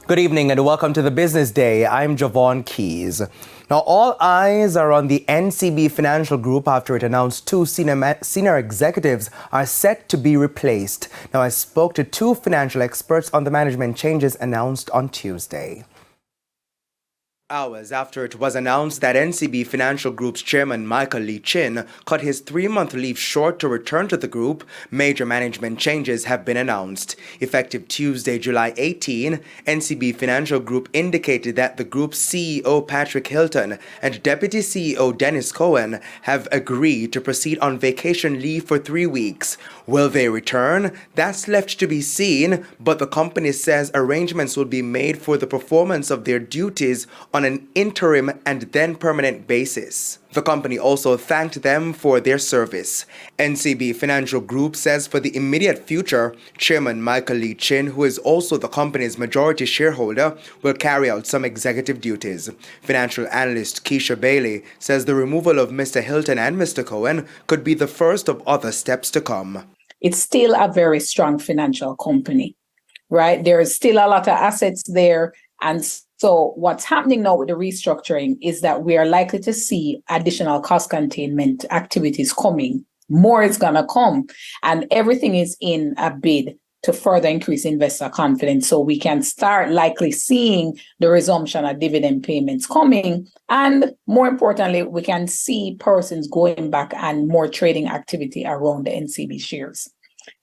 Good evening and welcome to the Business Day. I'm Javon Keys. Now, all eyes are on the NCB Financial Group after it announced two senior executives are set to be replaced. Now, I spoke to two financial experts on the management changes announced on Tuesday. Hours after it was announced that NCB Financial Group's chairman Michael Lee Chin cut his 3-month leave short to return to the group, major management changes have been announced. Effective Tuesday, July 18, NCB Financial Group indicated that the group's CEO Patrick Hilton and Deputy CEO Dennis Cohen have agreed to proceed on vacation leave for 3 weeks. Will they return? That's left to be seen, but the company says arrangements will be made for the performance of their duties on an interim and then permanent basis. The company also thanked them for their service. NCB Financial Group says for the immediate future, Chairman Michael Lee Chin, who is also the company's majority shareholder, will carry out some executive duties. Financial analyst Keisha Bailey says the removal of Mr. Hilton and Mr. Cohen could be the first of other steps to come. It's still a very strong financial company, right? There is still a lot of assets there. And so what's happening now with the restructuring is that we are likely to see additional cost containment activities coming. More is going to come. And everything is in a bid to further increase investor confidence so we can start likely seeing the resumption of dividend payments coming. And more importantly, we can see persons going back and more trading activity around the NCB shares.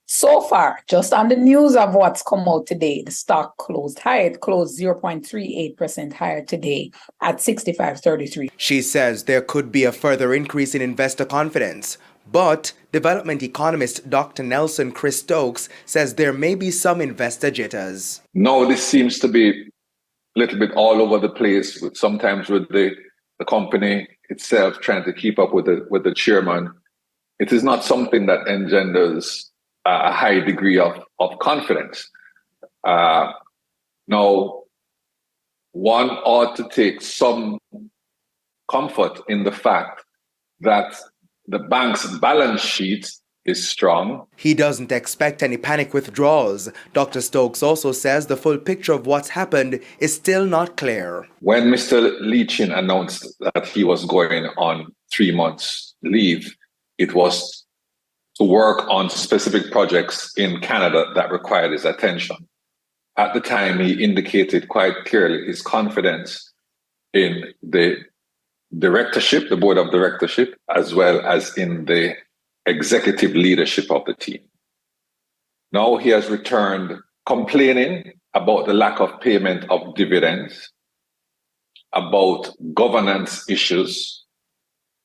So far, just on the news of what's come out today, the stock closed higher. It closed 0.38% higher today at 65.33. She says there could be a further increase in investor confidence. But development economist Dr. Nelson Chris Stokes says there may be some investor jitters. No, this seems to be a little bit all over the place, sometimes with the company itself trying to keep up with the chairman. It is not something that engenders a high degree of confidence. Now, one ought to take some comfort in the fact that the bank's balance sheet is strong. He doesn't expect any panic withdrawals. Dr. Stokes also says the full picture of what's happened is still not clear. When Mr. Lee Chin announced that he was going on 3 months leave, it was to work on specific projects in Canada that required his attention. At the time, he indicated quite clearly his confidence in the directorship, the board of directorship, as well as in the executive leadership of the team. Now he has returned complaining about the lack of payment of dividends, about governance issues,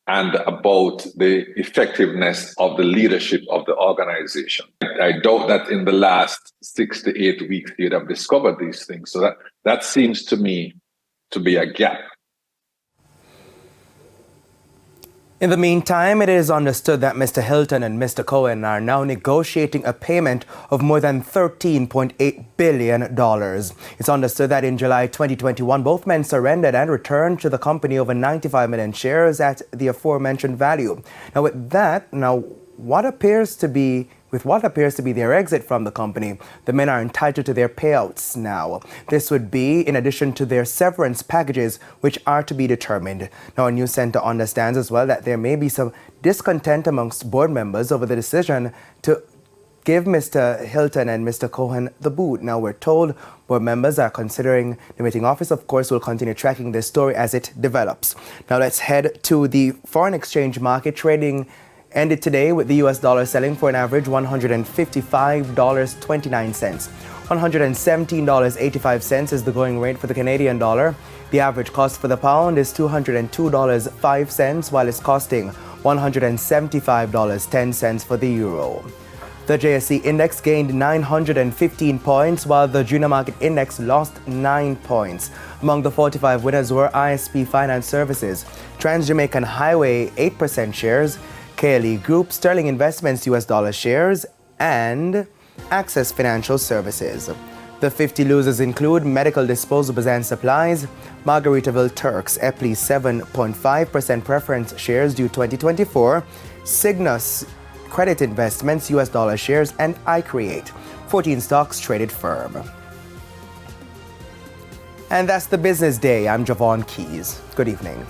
and about the effectiveness of the leadership of the organization. I doubt that in the last 6 to 8 weeks you'd have discovered these things. So that seems to me to be a gap. In the meantime, it is understood that Mr. Hilton and Mr. Cohen are now negotiating a payment of more than $13.8 billion. It's understood that in July 2021, both men surrendered and returned to the company over 95 million shares at the aforementioned value. Now, what appears to be their exit from the company, the men are entitled to their payouts now. This would be in addition to their severance packages, which are to be determined. Now, a news center understands as well that there may be some discontent amongst board members over the decision to give Mr. Hilton and Mr. Cohen the boot. Now, we're told board members are considering limiting office. Of course, we'll continue tracking this story as it develops. Now, let's head to the foreign exchange market. Trading ended today with the US dollar selling for an average $155.29. $117.85 is the going rate for the Canadian dollar. The average cost for the pound is $202.05, while it's costing $175.10 for the euro. The JSE index gained 915 points, while the junior market index lost 9 points. Among the 45 winners were ISP Finance Services, Trans-Jamaican Highway 8% shares, KLE Group, Sterling Investments US dollar shares, and Access Financial Services. The 50 losers include Medical Disposables and Supplies, Margaritaville Turks, Epley 7.5% preference shares due 2024, Cygnus Credit Investments US dollar shares, and iCreate. 14 stocks traded firm. And that's the Business Day. I'm Javon Keys. Good evening.